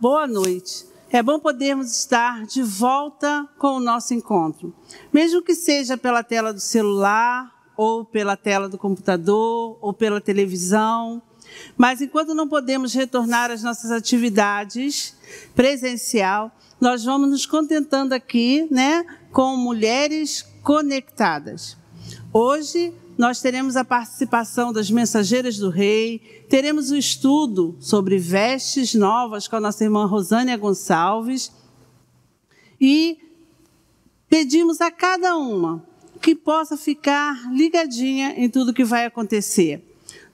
boa noite. É bom podermos estar de volta com o nosso encontro, mesmo que seja pela tela do celular, ou pela tela do computador, ou pela televisão. Mas enquanto não podemos retornar às nossas atividades presencial, nós vamos nos contentando aqui, né, com mulheres conectadas. Hoje nós teremos a participação das mensageiras do Rei, teremos o estudo sobre vestes novas com a nossa irmã Rosânia Gonçalves e pedimos a cada uma que possa ficar ligadinha em tudo que vai acontecer.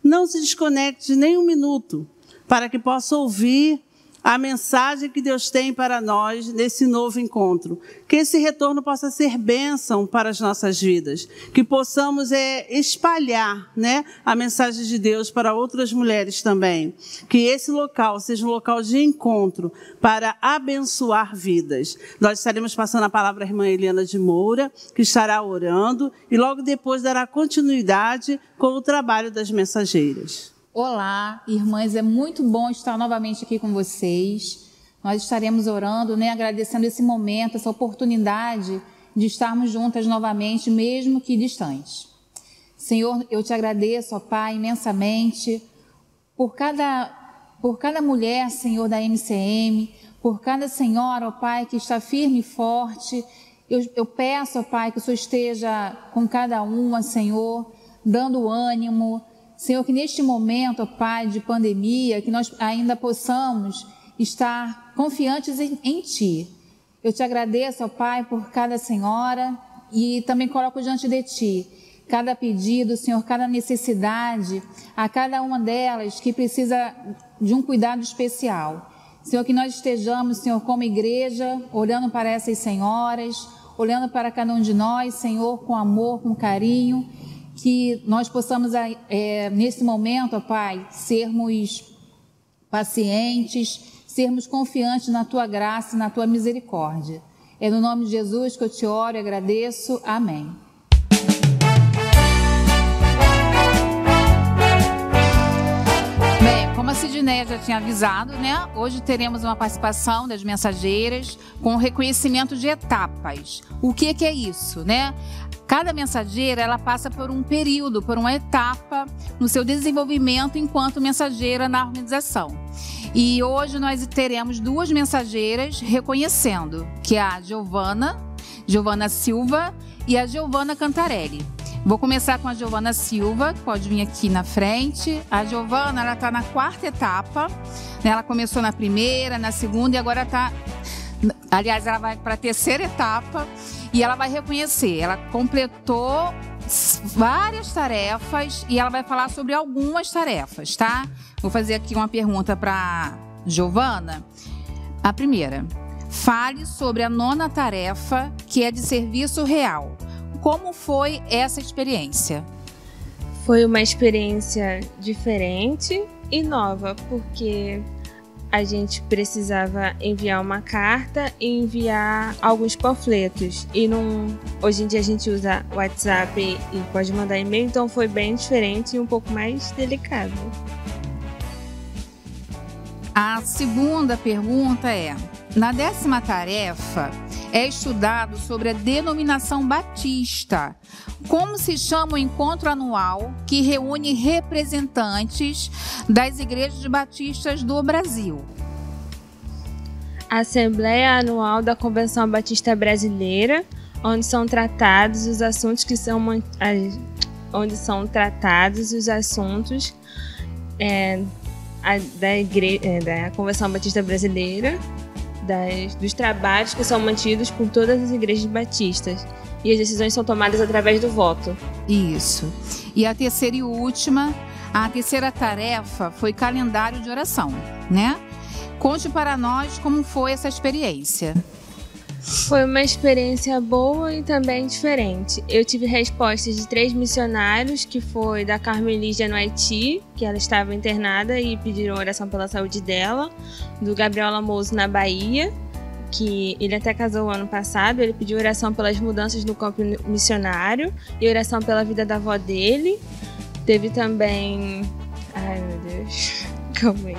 Não se desconecte nem um minuto para que possa ouvir a mensagem que Deus tem para nós nesse novo encontro. Que esse retorno possa ser bênção para as nossas vidas. Que possamos espalhar, né, a mensagem de Deus para outras mulheres também. Que esse local seja um local de encontro para abençoar vidas. Nós estaremos passando a palavra à irmã Eliana de Moura, que estará orando e logo depois dará continuidade com o trabalho das mensageiras. Olá, irmãs, é muito bom estar novamente aqui com vocês. Nós estaremos orando, né, agradecendo esse momento, essa oportunidade de estarmos juntas novamente, mesmo que distantes. Senhor, eu te agradeço, ó Pai, imensamente, por cada mulher, Senhor, da MCM, por cada senhora, ó Pai, que está firme e forte. Eu peço, ó Pai, que o Senhor esteja com cada uma, Senhor, dando ânimo. Senhor, que neste momento, ó Pai, de pandemia, que nós ainda possamos estar confiantes em Ti. Eu te agradeço, ó Pai, por cada senhora e também coloco diante de Ti cada pedido, Senhor, cada necessidade, a cada uma delas que precisa de um cuidado especial. Senhor, que nós estejamos, Senhor, como igreja, olhando para essas senhoras, olhando para cada um de nós, Senhor, com amor, com carinho, que nós possamos, nesse momento, ó Pai, sermos pacientes, sermos confiantes na Tua graça e na Tua misericórdia. É no nome de Jesus que eu te oro e agradeço. Amém. Bem, como a Sidneia já tinha avisado, né? Hoje teremos uma participação das mensageiras com reconhecimento de etapas. O que é isso, né? Cada mensageira, ela passa por um período, por uma etapa no seu desenvolvimento enquanto mensageira na organização. E hoje nós teremos duas mensageiras reconhecendo, que é a Giovana Silva e a Giovana Cantarelli. Vou começar com a Giovana Silva, que pode vir aqui na frente. A Giovana, ela está na 4ª etapa, né? Ela começou na 1ª, na 2ª e agora está... Aliás, ela vai para a 3ª etapa. E ela vai reconhecer, ela completou várias tarefas e ela vai falar sobre algumas tarefas, tá? Vou fazer aqui uma pergunta para Giovana. A primeira, fale sobre a 9ª tarefa, que é de serviço real. Como foi essa experiência? Foi uma experiência diferente e nova, porque a gente precisava enviar uma carta e enviar alguns panfletos. Hoje em dia a gente usa WhatsApp e pode mandar e-mail, então foi bem diferente e um pouco mais delicado. A segunda pergunta é, na 10ª tarefa, é estudado sobre a denominação batista. Como se chama o encontro anual que reúne representantes das igrejas batistas do Brasil? A Assembleia Anual da Convenção Batista Brasileira, onde são tratados os assuntos da Convenção Batista Brasileira, dos trabalhos que são mantidos por todas as igrejas batistas. E as decisões são tomadas através do voto. Isso. E a terceira e última, a 3ª tarefa foi calendário de oração, né? Conte para nós como foi essa experiência. Foi uma experiência boa e também diferente. Eu tive respostas de 3 missionários, que foi da Carmen Lígia no Haiti, que ela estava internada e pediram oração pela saúde dela, do Gabriel Lamoso na Bahia, que ele até casou ano passado, ele pediu oração pelas mudanças no campo missionário e oração pela vida da avó dele. Teve também... Ai, meu Deus, calma aí.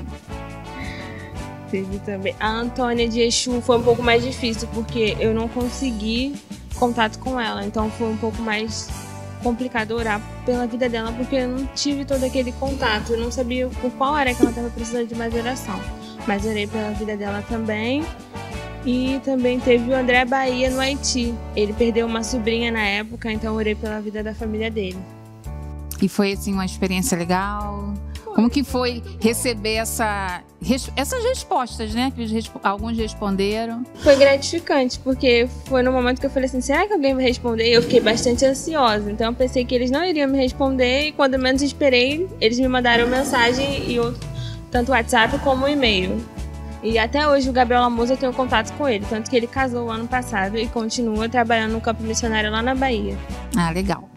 Teve também. A Antônia de Exu foi um pouco mais difícil, porque eu não consegui contato com ela. Então foi um pouco mais complicado orar pela vida dela, porque eu não tive todo aquele contato. Eu não sabia por qual hora que ela estava precisando de mais oração. Mas orei pela vida dela também. E também teve o André Bahia no Haiti. Ele perdeu uma sobrinha na época, então orei pela vida da família dele. E foi assim uma experiência legal? Como que foi receber essas respostas, né? Que alguns responderam. Foi gratificante, porque foi no momento que eu falei assim, será que alguém vai responder? E eu fiquei bastante ansiosa. Então eu pensei que eles não iriam me responder e quando menos esperei, eles me mandaram mensagem e tanto o WhatsApp como o e-mail. E até hoje o Gabriel Lamusa eu tenho contato com ele, tanto que ele casou ano passado e continua trabalhando no campo missionário lá na Bahia. Ah, legal.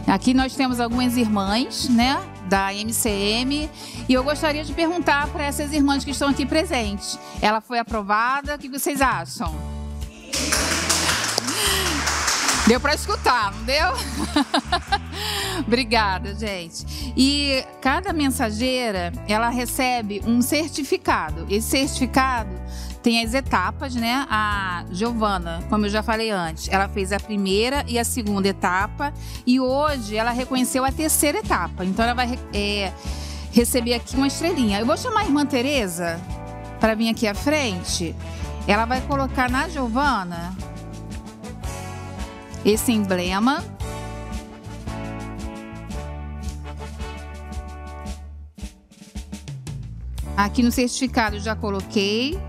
Aqui nós temos algumas irmãs, né, da MCM, e eu gostaria de perguntar para essas irmãs que estão aqui presentes. Ela foi aprovada? O que vocês acham? Deu para escutar, não deu? Obrigada, gente. E cada mensageira, ela recebe um certificado. Esse certificado tem as etapas, né? A Giovana, como eu já falei antes, ela fez a primeira e a segunda etapa. E hoje ela reconheceu a terceira etapa. Então ela vai receber aqui uma estrelinha. Eu vou chamar a irmã Tereza para vir aqui à frente. Ela vai colocar na Giovana esse emblema. Aqui no certificado eu já coloquei.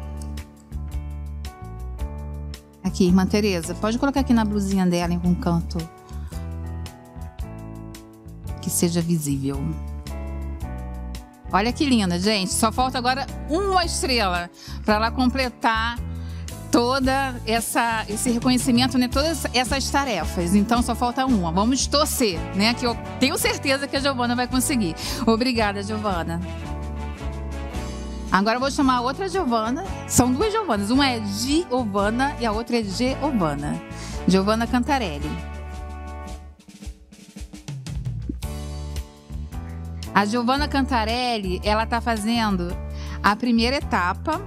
Aqui, irmã Tereza, pode colocar aqui na blusinha dela em um canto que seja visível. Olha que linda, gente. Só falta agora uma estrela para ela completar toda esse reconhecimento, né? Todas essas tarefas. Então só falta uma. Vamos torcer, né? Que eu tenho certeza que a Giovana vai conseguir. Obrigada, Giovana. Agora eu vou chamar a outra Giovana. São duas Giovanas. Uma é Giovana e a outra é Giovana. Giovana Cantarelli. A Giovana Cantarelli, ela está fazendo a primeira etapa.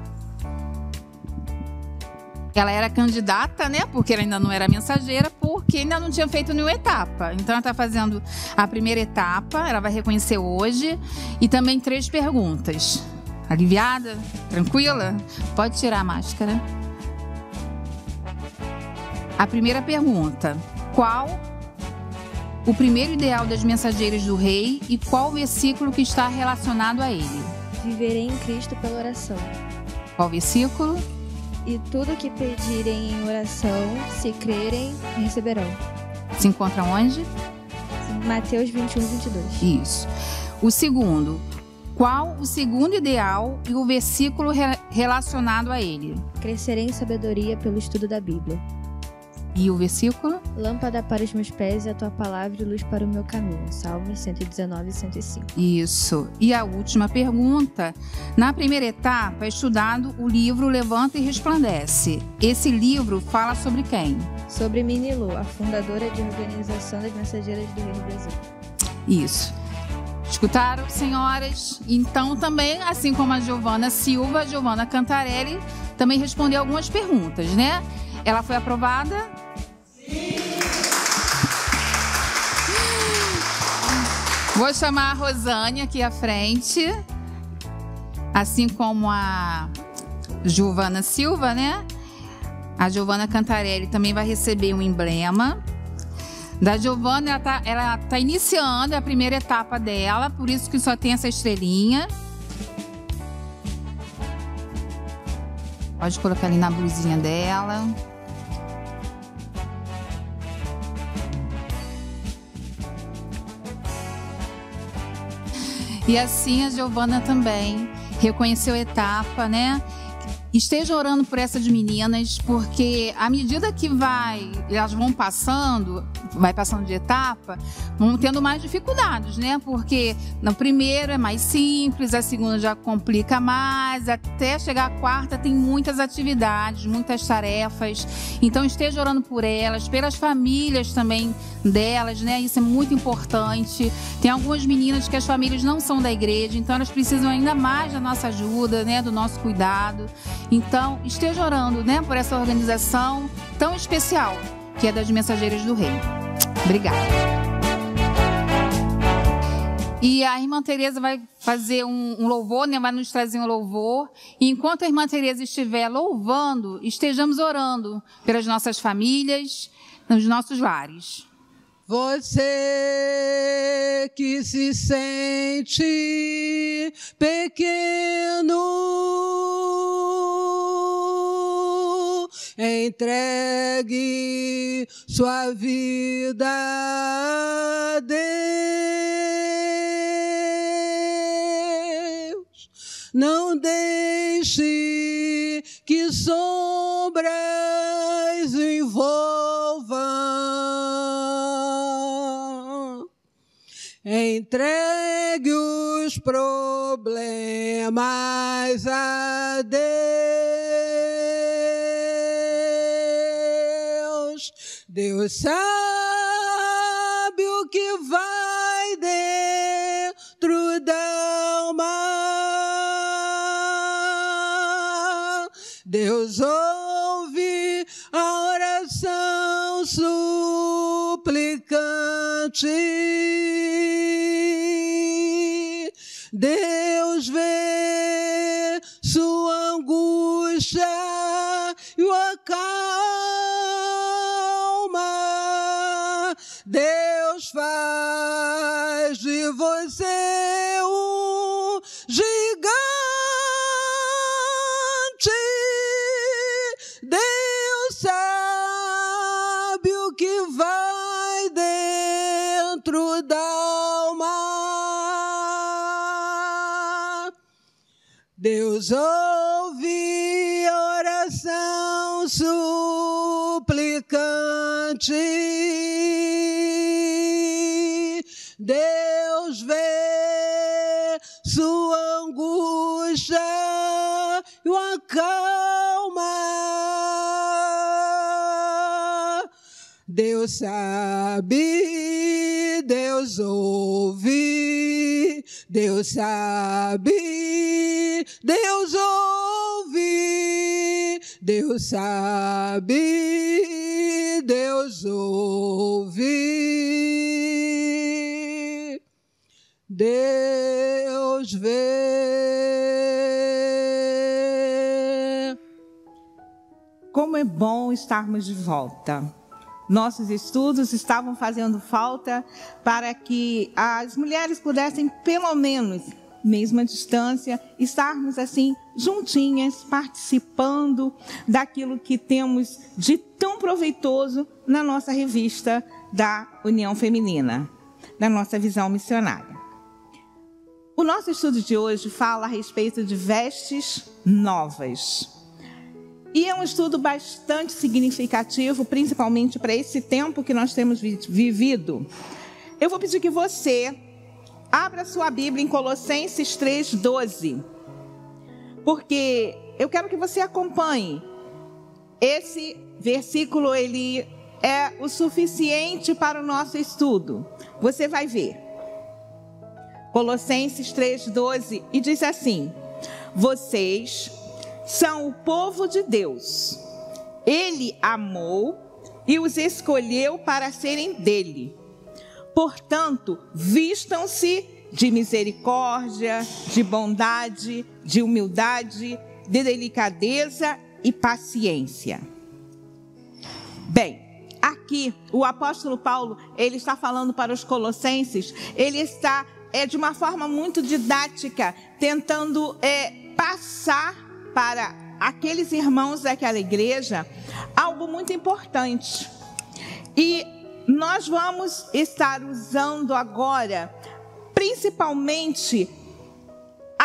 Ela era candidata, né? Porque ela ainda não era mensageira, porque ainda não tinha feito nenhuma etapa. Então ela está fazendo a primeira etapa, ela vai reconhecer hoje. E também 3 perguntas. Aliviada? Tranquila? Pode tirar a máscara. A primeira pergunta: qual o primeiro ideal das mensageiras do rei e qual o versículo que está relacionado a ele? Viverei em Cristo pela oração. Qual versículo? E tudo que pedirem em oração, se crerem, receberão. Se encontra onde? Mateus 21, 22. Isso. O segundo: qual o segundo ideal e o versículo relacionado a ele? Crescerei em sabedoria pelo estudo da Bíblia. E o versículo? Lâmpada para os meus pés e a tua palavra e luz para o meu caminho. Salmos 119 e 105. Isso. E a última pergunta. Na primeira etapa é estudado o livro Levanta e Resplandece. Esse livro fala sobre quem? Sobre Minilu, a fundadora de Organização das Mensageiras do Rei do Brasil. Isso. Escutaram, senhoras? Então também, assim como a Giovana Silva, a Giovana Cantarelli também respondeu algumas perguntas, né? Ela foi aprovada? Sim! Vou chamar a Rosane aqui à frente, assim como a Giovana Silva, né? A Giovana Cantarelli também vai receber um emblema. Da Giovana, ela tá iniciando a primeira etapa dela, por isso que só tem essa estrelinha. Pode colocar ali na blusinha dela. E assim a Giovana também reconheceu a etapa, né? esteja orando por essas meninas, porque à medida que elas vão passando de etapa, vão tendo mais dificuldades, né? Porque no primeiro é mais simples, a segunda já complica mais, até chegar à quarta tem muitas atividades, muitas tarefas. Então esteja orando por elas, pelas famílias também delas, né? Isso é muito importante. Tem algumas meninas que as famílias não são da igreja, então elas precisam ainda mais da nossa ajuda, né? Do nosso cuidado. Então, esteja orando, né, por essa organização tão especial, que é das Mensageiras do Reino. Obrigada. E a irmã Tereza vai fazer um louvor, né, vai nos trazer um louvor. E enquanto a irmã Tereza estiver louvando, estejamos orando pelas nossas famílias, nos nossos lares. Você que se sente pequeno, entregue sua vida a Deus. Não deixe que sombras envolvam. Entregue os problemas a Deus. Deus sabe o que vai dentro da alma. Deus ouve a oração suplicante. Deus vê sua angústia e o acalma. Deus faz de você um gigante. Deus sabe o que vai dentro da alma. Deus ouve a oração suplicante. Deus vê sua angústia e o acalma. Deus sabe, Deus ouve, Deus sabe, Deus ouve, Deus sabe, Deus ouve, Deus vê. Como é bom estarmos de volta. Nossos estudos estavam fazendo falta para que as mulheres pudessem, pelo menos, mesmo à distância, estarmos assim, juntinhas, participando daquilo que temos de tão proveitoso na nossa revista da União Feminina, da nossa visão missionária. O nosso estudo de hoje fala a respeito de vestes novas. E é um estudo bastante significativo, principalmente para esse tempo que nós temos vivido. Eu vou pedir que você abra sua Bíblia em Colossenses 3:12, porque eu quero que você acompanhe. Esse versículo, ele é o suficiente para o nosso estudo. Você vai ver. Colossenses 3:12, e diz assim: vocês são o povo de Deus. Ele amou e os escolheu para serem dele. Portanto, vistam-se de misericórdia, de bondade, de humildade, de delicadeza e paciência. Bem, aqui o apóstolo Paulo, ele está falando para os colossenses, ele está de uma forma muito didática, tentando passar para aqueles irmãos daquela igreja algo muito importante. E nós vamos estar usando agora, principalmente,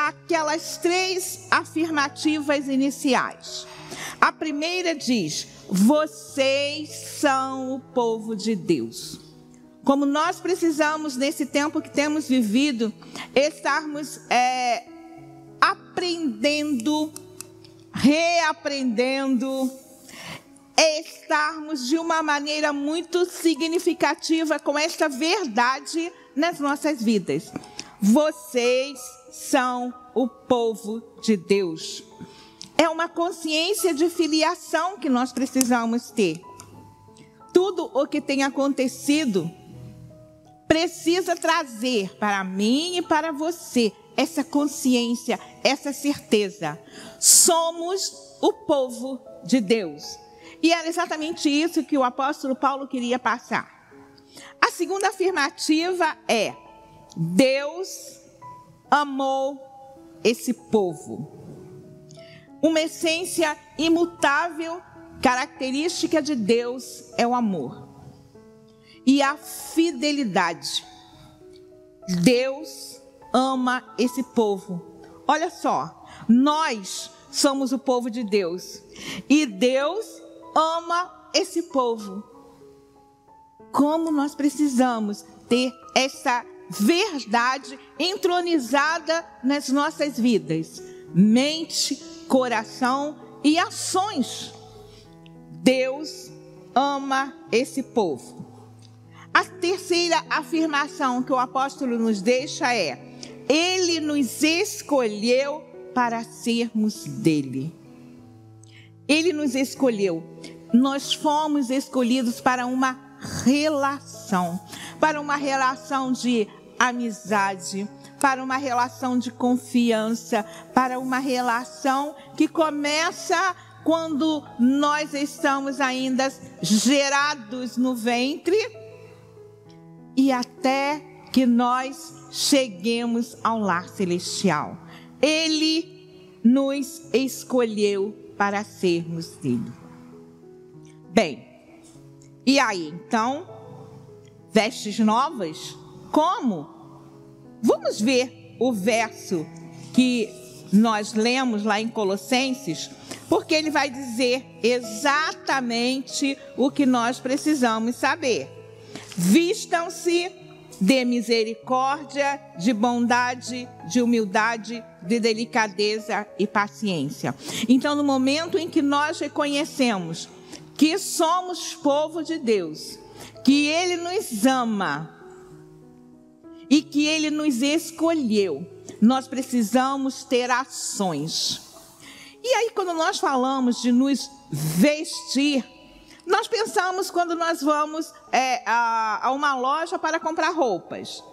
aquelas 3 afirmativas iniciais. A primeira diz: vocês são o povo de Deus. Como nós precisamos, nesse tempo que temos vivido, estarmos aprendendo, reaprendendo, estarmos de uma maneira muito significativa com esta verdade nas nossas vidas. Vocês são o povo de Deus. É uma consciência de filiação que nós precisamos ter. Tudo o que tem acontecido precisa trazer para mim e para você essa consciência, essa certeza. Somos o povo de Deus. E era exatamente isso que o apóstolo Paulo queria passar. A segunda afirmativa é: Deus amou esse povo. Uma essência imutável, característica de Deus é o amor e a fidelidade. Deus ama esse povo. Olha só, nós somos o povo de Deus e Deus ama esse povo. Como nós precisamos ter essa verdade entronizada nas nossas vidas, mente, coração e ações. Deus ama esse povo. A terceira afirmação que o apóstolo nos deixa é: Ele nos escolheu para sermos dele. Ele nos escolheu. Nós fomos escolhidos para uma relação de amizade, para uma relação de confiança, para uma relação que começa quando nós estamos ainda gerados no ventre e até que nós cheguemos ao lar celestial. Ele nos escolheu para sermos dele. Bem, e aí então, vestes novas? Como? Vamos ver o verso que nós lemos lá em Colossenses, porque ele vai dizer exatamente o que nós precisamos saber. Vistam-se de misericórdia, de bondade, de humildade, de delicadeza e paciência. Então, no momento em que nós reconhecemos que somos povo de Deus, que Ele nos ama e que Ele nos escolheu, nós precisamos ter ações. E aí, quando nós falamos de nos vestir, nós pensamos quando nós vamos a uma loja para comprar roupas.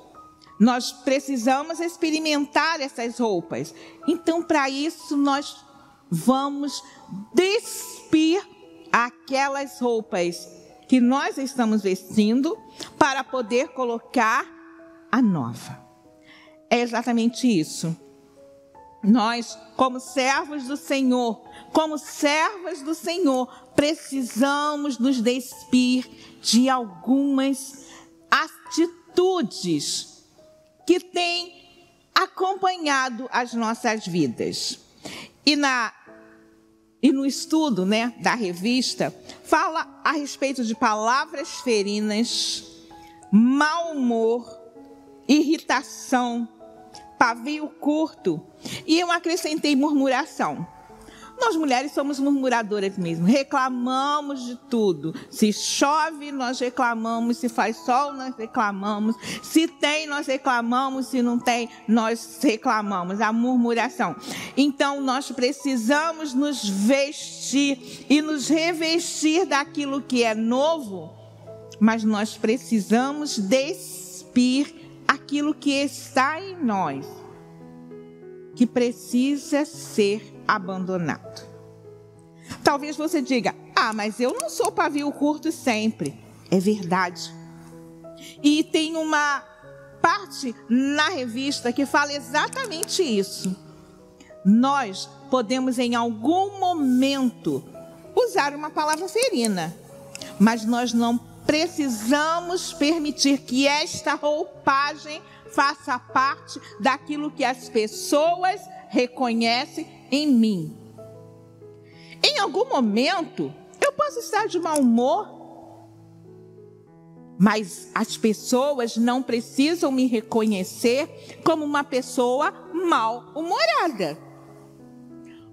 Nós precisamos experimentar essas roupas. Então, para isso, nós vamos despir aquelas roupas que nós estamos vestindo para poder colocar a nova. É exatamente isso. Nós, como servos do Senhor, como servas do Senhor, precisamos nos despir de algumas atitudes que têm acompanhado as nossas vidas. E no estudo, da revista, fala a respeito de palavras ferinas, mau humor, irritação, pavio curto, e eu acrescentei murmuração. Nós mulheres somos murmuradoras mesmo, reclamamos de tudo. Se chove, nós reclamamos, se faz sol, nós reclamamos, se tem, nós reclamamos, se não tem, nós reclamamos, a murmuração. Então, nós precisamos nos vestir e nos revestir daquilo que é novo, mas nós precisamos despir aquilo que está em nós, que precisa ser abandonado. Talvez você diga: mas eu não sou pavio curto sempre. É verdade. E tem uma parte na revista que fala exatamente isso. Nós podemos em algum momento usar uma palavra ferina, mas nós não precisamos permitir que esta roupagem faça parte daquilo que as pessoas reconhecem em mim. Em algum momento, eu posso estar de mau humor, mas as pessoas não precisam me reconhecer como uma pessoa mal-humorada.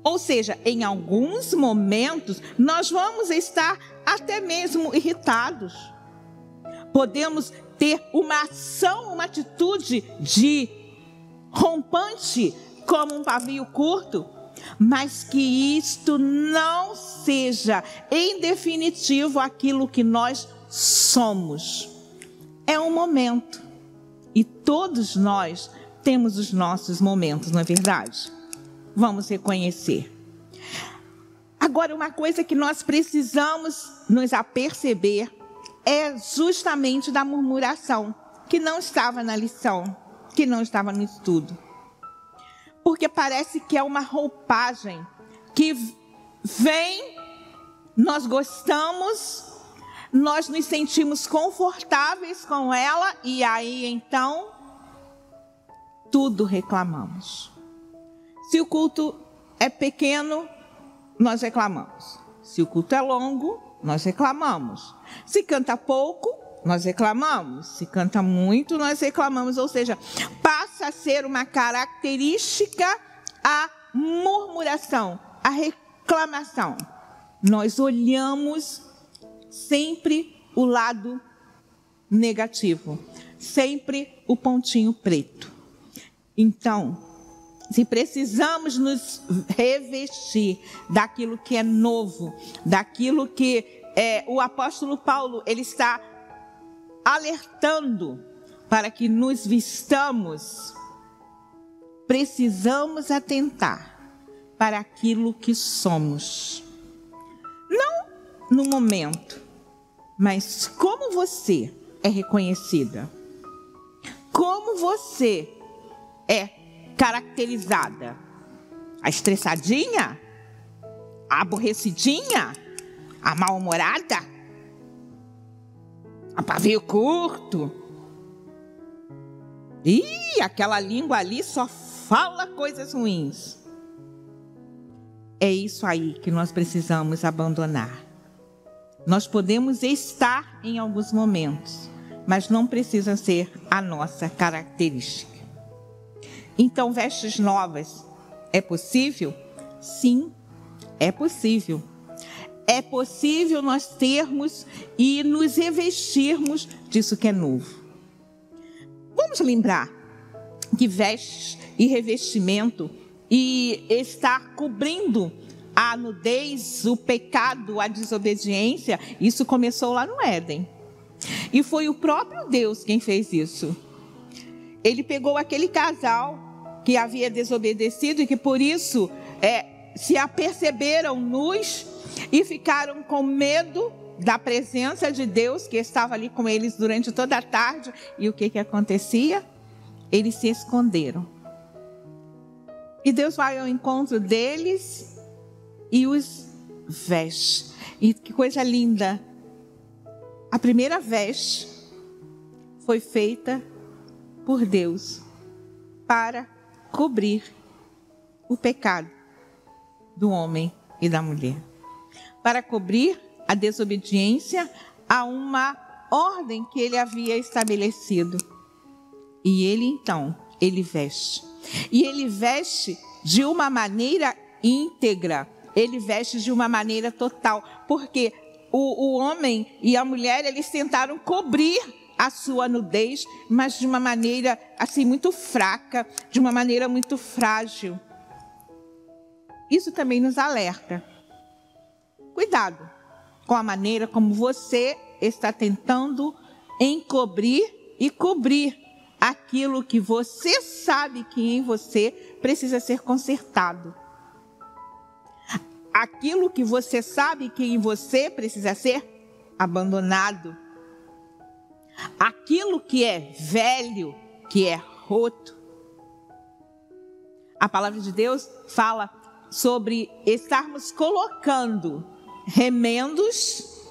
Ou seja, em alguns momentos, nós vamos estar até mesmo irritados. Podemos ter uma ação, uma atitude de rompante, como um pavio curto, mas que isto não seja, em definitivo, aquilo que nós somos. É um momento. E todos nós temos os nossos momentos, não é verdade? Vamos reconhecer. Agora, uma coisa que nós precisamos nos aperceber é justamente da murmuração, que não estava na lição, que não estava no estudo. Porque parece que é uma roupagem que vem, nós gostamos, nós nos sentimos confortáveis com ela e aí então tudo reclamamos. Se o culto é pequeno, nós reclamamos. Se o culto é longo, nós reclamamos. Se canta pouco, nós reclamamos. Se canta muito, nós reclamamos. Ou seja, passa a ser uma característica a murmuração, a reclamação. Nós olhamos sempre o lado negativo, sempre o pontinho preto. Então, se precisamos nos revestir daquilo que é novo, daquilo que o apóstolo Paulo ele está alertando para que nos vistamos, precisamos atentar para aquilo que somos. Não no momento, mas como você é reconhecida, como você é caracterizada. A estressadinha? A aborrecidinha? A mal-humorada? A pavio curto? Ih, aquela língua ali só fala coisas ruins. É isso aí que nós precisamos abandonar. Nós podemos estar em alguns momentos, mas não precisa ser a nossa característica. Então, vestes novas, é possível? Sim, é possível. É possível nós termos e nos revestirmos disso que é novo. Vamos lembrar que vestes e revestimento e estar cobrindo a nudez, o pecado, a desobediência, isso começou lá no Éden. E foi o próprio Deus quem fez isso. Ele pegou aquele casal que havia desobedecido e que por isso se aperceberam nus e ficaram com medo da presença de Deus que estava ali com eles durante toda a tarde. E o que acontecia? Eles se esconderam. E Deus vai ao encontro deles e os veste. E que coisa linda! A primeira veste foi feita por Deus para cobrir o pecado do homem e da mulher, para cobrir a desobediência a uma ordem que ele havia estabelecido. E ele então, ele veste. E ele veste de uma maneira íntegra, ele veste de uma maneira total, porque o homem e a mulher, eles tentaram cobrir a sua nudez, mas de uma maneira assim muito fraca, de uma maneira muito frágil. Isso também nos alerta. Cuidado com a maneira como você está tentando encobrir e cobrir aquilo que você sabe que em você precisa ser consertado. Aquilo que você sabe que em você precisa ser abandonado. Aquilo que é velho, que é roto. A palavra de Deus fala sobre estarmos colocando remendos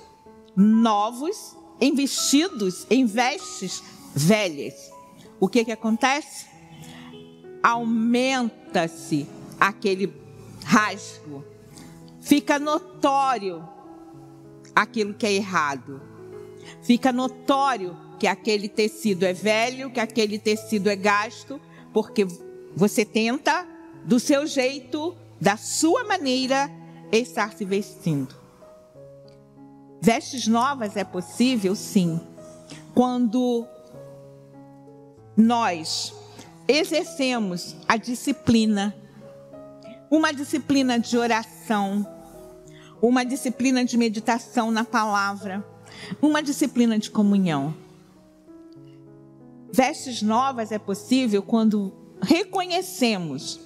novos em vestidos, em vestes velhas, o que acontece? Aumenta-se aquele rasgo, fica notório aquilo que é errado, fica notório que aquele tecido é velho, que aquele tecido é gasto, porque você tenta, do seu jeito, da sua maneira, estar se vestindo. Vestes novas é possível, sim, quando nós exercemos a disciplina, uma disciplina de oração, uma disciplina de meditação na palavra, uma disciplina de comunhão. Vestes novas é possível quando reconhecemos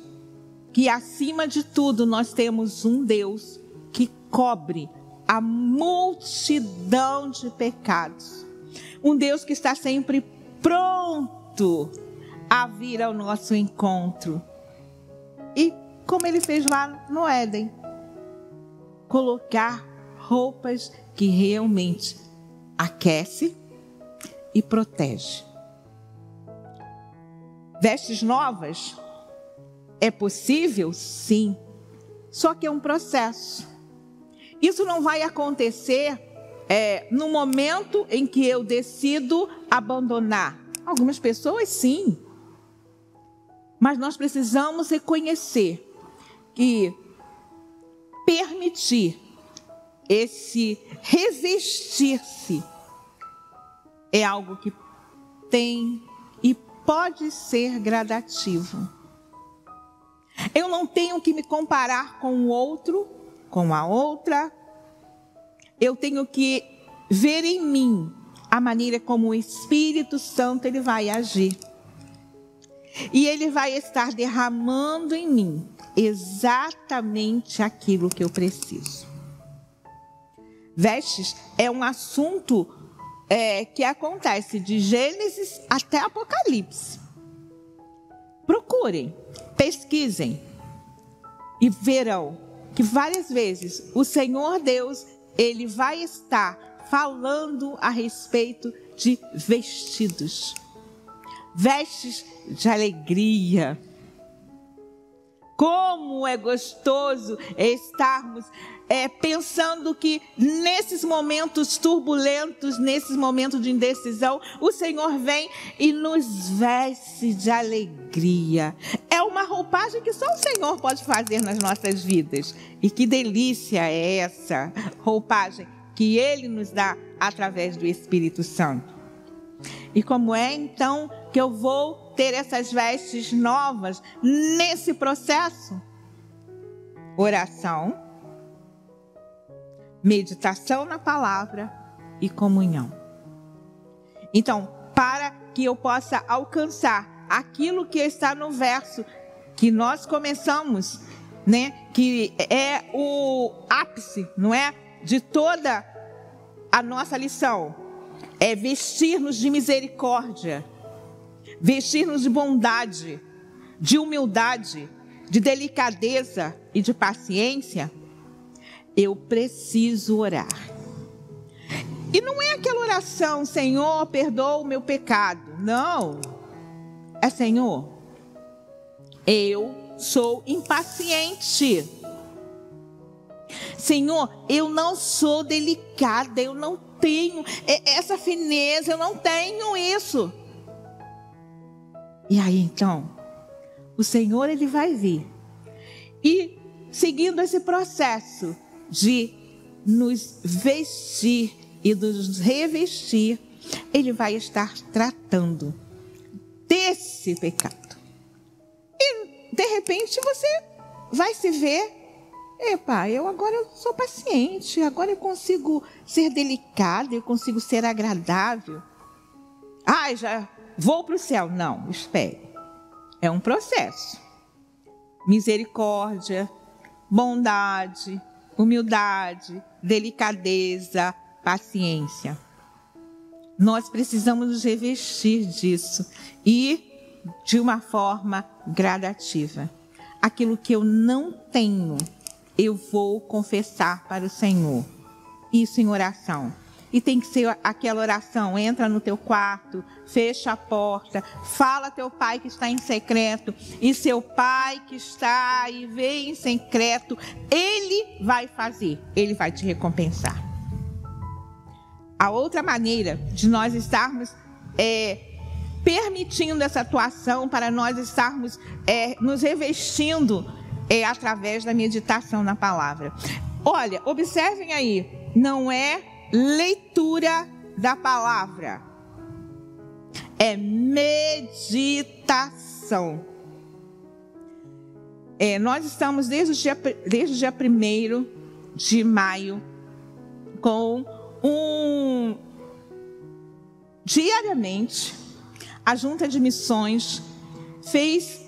que, acima de tudo, nós temos um Deus que cobre a multidão de pecados. Um Deus que está sempre pronto a vir ao nosso encontro. E como ele fez lá no Éden, colocar roupas que realmente aquece e protege. Vestes novas é possível? Sim. Só que é um processo. Isso não vai acontecer no momento em que eu decido abandonar. Algumas pessoas, sim. Mas nós precisamos reconhecer que permitir esse revestir-se é algo que tem e pode ser gradativo. Eu não tenho que me comparar com o outro, com a outra. Eu tenho que ver em mim a maneira como o Espírito Santo ele vai agir. E ele vai estar derramando em mim exatamente aquilo que eu preciso. Vestes é um assunto que acontece de Gênesis até Apocalipse. Procurem, pesquisem e verão que várias vezes o Senhor Deus, ele vai estar falando a respeito de vestidos. Vestes de alegria. Como é gostoso estarmos pensando que nesses momentos turbulentos, nesses momentos de indecisão, o Senhor vem e nos veste de alegria. É uma roupagem que só o Senhor pode fazer nas nossas vidas. E que delícia é essa roupagem que Ele nos dá através do Espírito Santo. E como é então que eu vou ter essas vestes novas nesse processo? Oração, meditação na palavra e comunhão. Então, para que eu possa alcançar aquilo que está no verso que nós começamos, né, que é o ápice, não é, de toda a nossa lição, é vestir-nos de misericórdia, vestir-nos de bondade, de humildade, de delicadeza e de paciência. Eu preciso orar. E não é aquela oração, Senhor, perdoa o meu pecado. Não. É, Senhor, eu sou impaciente. Senhor, eu não sou delicada, eu não tenho essa fineza, eu não tenho isso. E aí então, o Senhor ele vai vir e seguindo esse processo de nos vestir e nos revestir, ele vai estar tratando desse pecado. E de repente você vai se ver, epa, agora eu sou paciente, agora eu consigo ser delicada, eu consigo ser agradável. Ai, já vou para o céu. Não, espere. É um processo. Misericórdia, bondade, humildade, delicadeza, paciência. Nós precisamos nos revestir disso e de uma forma gradativa. Aquilo que eu não tenho, eu vou confessar para o Senhor. Isso em oração. E tem que ser aquela oração, entra no teu quarto, fecha a porta, fala a teu pai que está em secreto, e seu pai que está e vê em secreto, ele vai fazer, ele vai te recompensar. A outra maneira de nós estarmos permitindo essa atuação, para nós estarmos nos revestindo, através da meditação na palavra. Olha, observem aí, não é leitura da palavra, é meditação. Nós estamos desde o dia 1º de maio com diariamente a Junta de Missões fez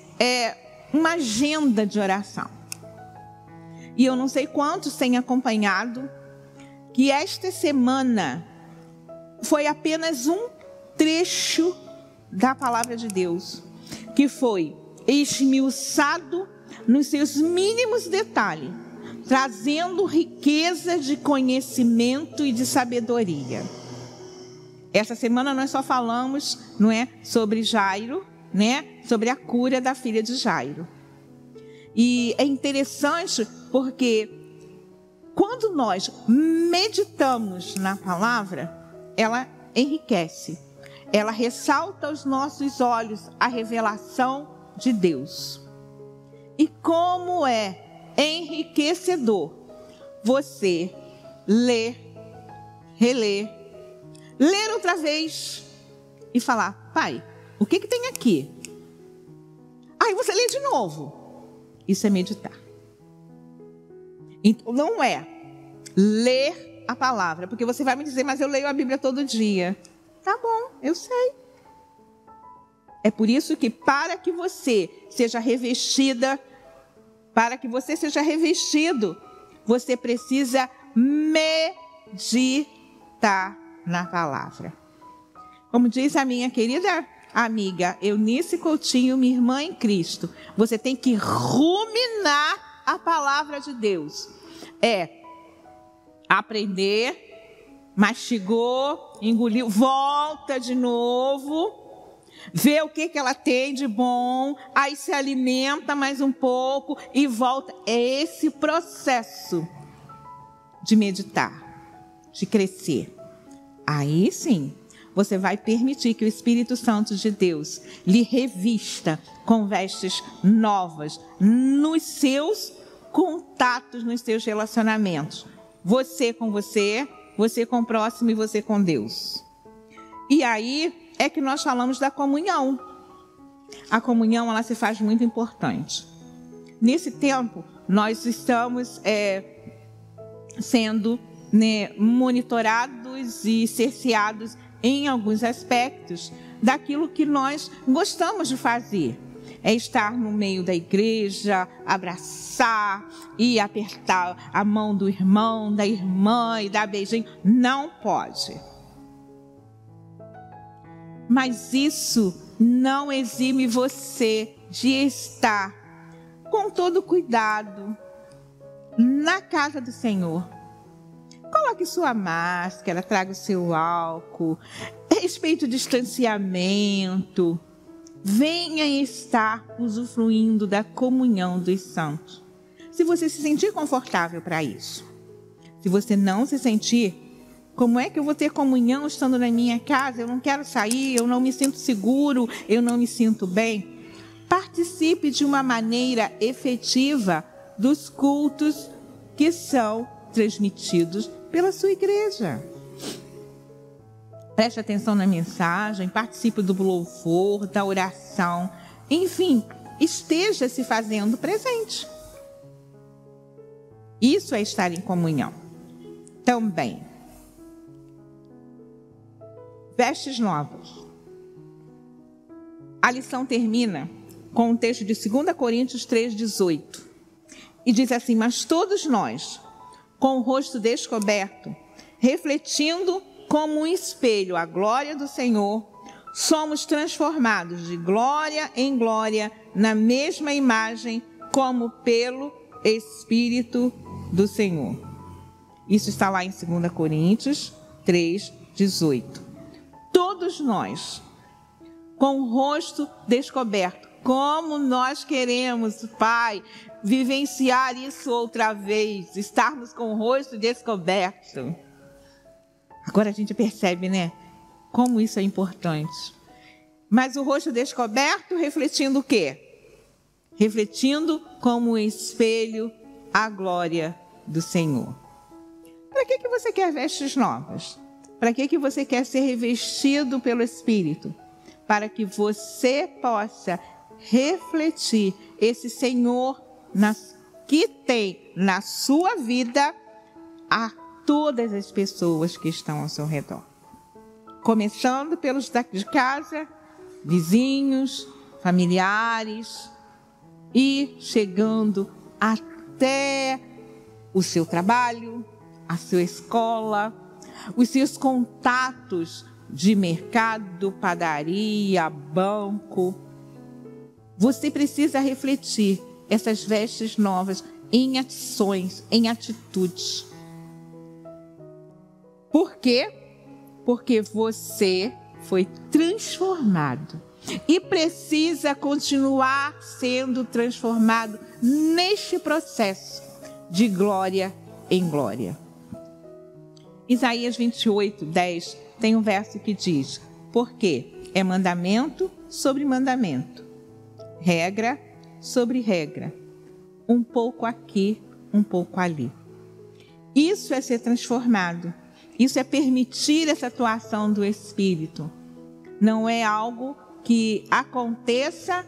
uma agenda de oração. E eu não sei quantos têm acompanhado, que esta semana foi apenas um trecho da palavra de Deus, que foi esmiuçado nos seus mínimos detalhes, trazendo riqueza de conhecimento e de sabedoria. Essa semana nós só falamos, sobre Jairo, sobre a cura da filha de Jairo. E é interessante porque quando nós meditamos na palavra, ela enriquece, ela ressalta aos nossos olhos a revelação de Deus. E como é enriquecedor você ler, reler, ler outra vez e falar: pai, o que tem aqui? Aí você lê de novo. Isso é meditar. Então, não é ler a palavra, porque você vai me dizer: mas eu leio a Bíblia todo dia. Tá bom, eu sei. É por isso que, para que você seja revestida, para que você seja revestido, você precisa meditar na palavra. Como diz a minha querida amiga Eunice Coutinho, minha irmã em Cristo, você tem que ruminar a palavra de Deus. Aprender, mastigou, engoliu, volta de novo, vê o que ela tem de bom, aí se alimenta mais um pouco e volta. É esse processo de meditar, de crescer. Aí sim, você vai permitir que o Espírito Santo de Deus lhe revista com vestes novas nos seus contatos, nos seus relacionamentos. Você com você, você com o próximo e você com Deus. E aí é que nós falamos da comunhão. A comunhão, ela se faz muito importante. Nesse tempo, nós estamos sendo monitorados e cerceados em alguns aspectos daquilo que nós gostamos de fazer. É estar no meio da igreja, abraçar e apertar a mão do irmão, da irmã e dar beijinho. Não pode. Mas isso não exime você de estar com todo cuidado na casa do Senhor. Coloque sua máscara, traga o seu álcool, respeite o distanciamento. Venha estar usufruindo da comunhão dos santos. Se você se sentir confortável para isso. Se você não se sentir, como é que eu vou ter comunhão estando na minha casa? Eu não quero sair, eu não me sinto seguro, eu não me sinto bem. Participe de uma maneira efetiva dos cultos que são transmitidos pela sua igreja. Preste atenção na mensagem, participe do louvor, da oração. Enfim, esteja se fazendo presente. Isso é estar em comunhão. Também. Vestes novas. A lição termina com um texto de 2 Coríntios 3,18. E diz assim: mas todos nós, com o rosto descoberto, refletindo como um espelho a glória do Senhor, somos transformados de glória em glória na mesma imagem, como pelo Espírito do Senhor. Isso está lá em 2 Coríntios 3:18. Todos nós, com o rosto descoberto, como nós queremos, Pai, vivenciar isso outra vez, estarmos com o rosto descoberto. Agora a gente percebe, né, como isso é importante. Mas o rosto descoberto refletindo o quê? Refletindo como um espelho a glória do Senhor. Para que você quer vestes novas? Para que você quer ser revestido pelo Espírito? Para que você possa refletir esse Senhor que tem na sua vida a todas as pessoas que estão ao seu redor. Começando pelos de casa, vizinhos, familiares e chegando até o seu trabalho, a sua escola, os seus contatos de mercado, padaria, banco. Você precisa refletir essas vestes novas em ações, em atitudes. Por quê? Porque você foi transformado e precisa continuar sendo transformado neste processo de glória em glória. Isaías 28:10 tem um verso que diz: porque é mandamento sobre mandamento, regra sobre regra, um pouco aqui, um pouco ali. Isso é ser transformado. Isso é permitir essa atuação do Espírito. Não é algo que aconteça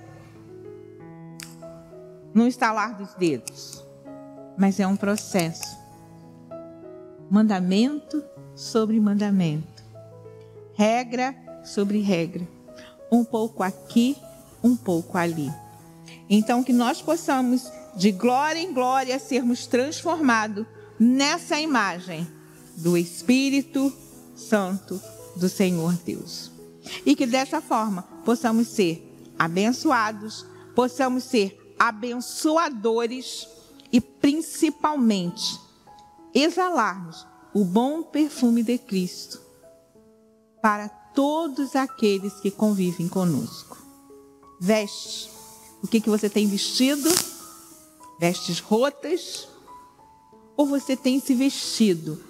no estalar dos dedos, mas é um processo. Mandamento sobre mandamento, regra sobre regra, um pouco aqui, um pouco ali. Então, que nós possamos, de glória em glória, sermos transformados nessa imagem do Espírito Santo do Senhor Deus. E que dessa forma possamos ser abençoados, possamos ser abençoadores e principalmente exalarmos o bom perfume de Cristo para todos aqueles que convivem conosco. Vestes. O que você tem vestido? Vestes rotas? Ou você tem se vestido,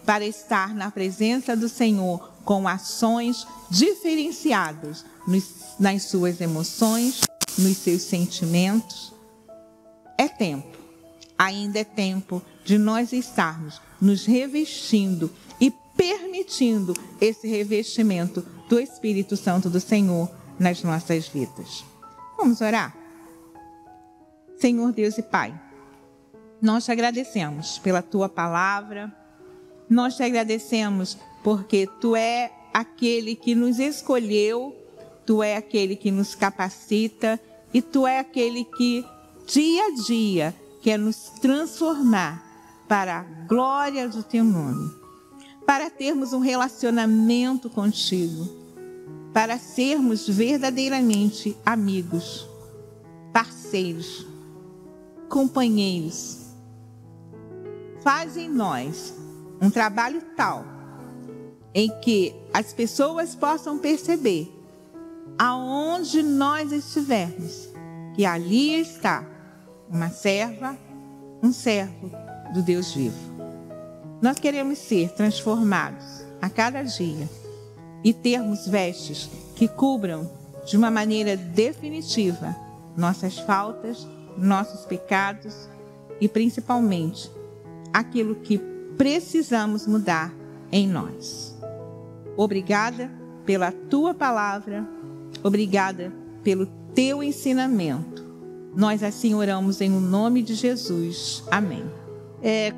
para estar na presença do Senhor com ações diferenciadas nas suas emoções, nos seus sentimentos? É tempo, ainda é tempo de nós estarmos nos revestindo e permitindo esse revestimento do Espírito Santo do Senhor nas nossas vidas. Vamos orar? Senhor Deus e Pai, nós te agradecemos pela Tua palavra, nós te agradecemos porque Tu é aquele que nos escolheu, Tu é aquele que nos capacita e Tu é aquele que dia a dia quer nos transformar para a glória do Teu nome, para termos um relacionamento contigo, para sermos verdadeiramente amigos, parceiros, companheiros. Faz em nós um trabalho tal em que as pessoas possam perceber, aonde nós estivermos, que ali está uma serva, um servo do Deus vivo. Nós queremos ser transformados a cada dia e termos vestes que cubram de uma maneira definitiva nossas faltas, nossos pecados e principalmente aquilo que precisamos mudar em nós. Obrigada pela Tua palavra, obrigada pelo Teu ensinamento. Nós assim oramos em nome de Jesus. Amém.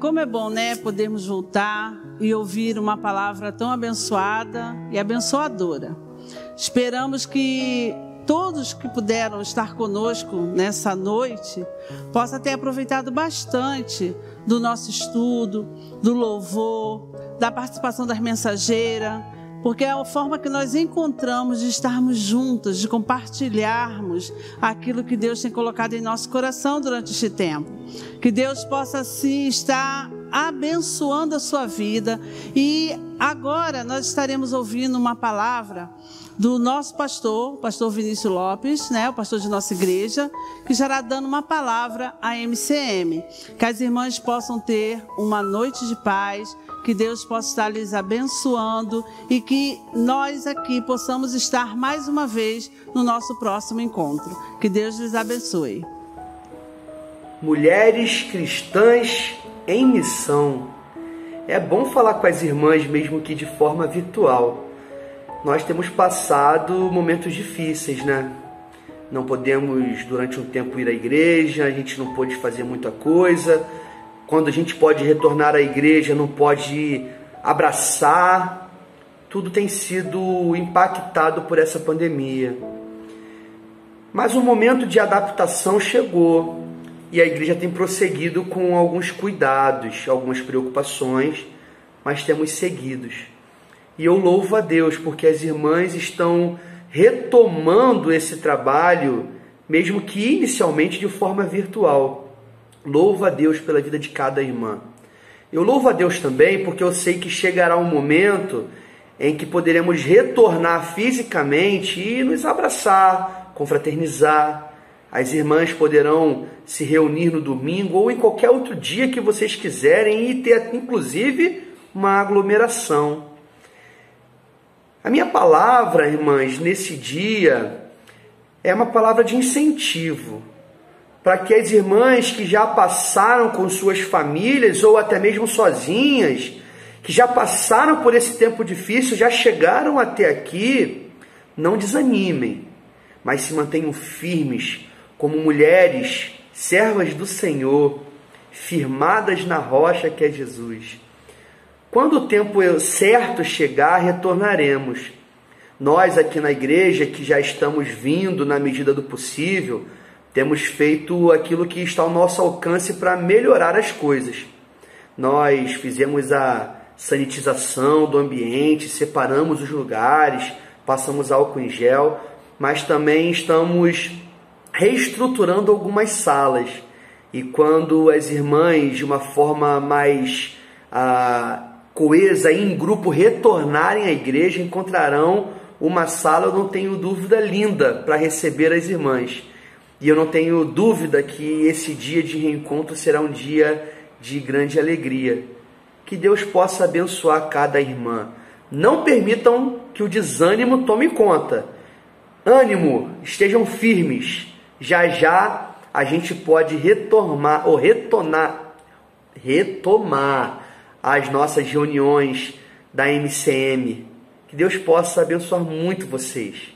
Como é bom, podermos voltar e ouvir uma palavra tão abençoada e abençoadora. Esperamos que todos que puderam estar conosco nessa noite possam ter aproveitado bastante do nosso estudo, do louvor, da participação das mensageiras, porque é a forma que nós encontramos de estarmos juntos, de compartilharmos aquilo que Deus tem colocado em nosso coração durante este tempo. Que Deus possa assim estar abençoando a sua vida. E agora nós estaremos ouvindo uma palavra do nosso pastor, o pastor Vinícius Lopes, né, o pastor de nossa igreja, que estará dando uma palavra à MCM. Que as irmãs possam ter uma noite de paz, que Deus possa estar lhes abençoando e que nós aqui possamos estar mais uma vez no nosso próximo encontro. Que Deus lhes abençoe. Mulheres cristãs em missão. É bom falar com as irmãs, mesmo que de forma virtual. Nós temos passado momentos difíceis, né? Não podemos, durante um tempo, ir à igreja, a gente não pôde fazer muita coisa. Quando a gente pode retornar à igreja, não pode abraçar. Tudo tem sido impactado por essa pandemia. Mas o momento de adaptação chegou e a igreja tem prosseguido com alguns cuidados, algumas preocupações, mas temos seguido. E eu louvo a Deus porque as irmãs estão retomando esse trabalho, mesmo que inicialmente de forma virtual. Louvo a Deus pela vida de cada irmã. Eu louvo a Deus também porque eu sei que chegará um momento em que poderemos retornar fisicamente e nos abraçar, confraternizar. As irmãs poderão se reunir no domingo ou em qualquer outro dia que vocês quiserem e ter, inclusive, uma aglomeração. A minha palavra, irmãs, nesse dia é uma palavra de incentivo para que as irmãs que já passaram com suas famílias ou até mesmo sozinhas, que já passaram por esse tempo difícil, já chegaram até aqui, não desanimem, mas se mantenham firmes como mulheres, servas do Senhor, firmadas na rocha que é Jesus. Quando o tempo certo chegar, retornaremos. Nós aqui na igreja, que já estamos vindo na medida do possível, temos feito aquilo que está ao nosso alcance para melhorar as coisas. Nós fizemos a sanitização do ambiente, separamos os lugares, passamos álcool em gel, mas também estamos reestruturando algumas salas. E quando as irmãs, de uma forma mais coesa e em grupo, retornarem à igreja, encontrarão uma sala, eu não tenho dúvida, linda para receber as irmãs. E eu não tenho dúvida que esse dia de reencontro será um dia de grande alegria. Que Deus possa abençoar cada irmã. Não permitam que o desânimo tome conta. Ânimo, estejam firmes. Já já a gente pode retomar as nossas reuniões da MCM. Que Deus possa abençoar muito vocês.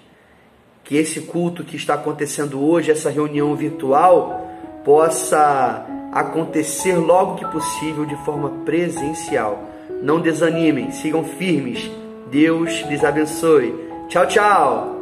Que esse culto que está acontecendo hoje, essa reunião virtual, possa acontecer logo que possível de forma presencial. Não desanimem, sigam firmes. Deus lhes abençoe. Tchau, tchau!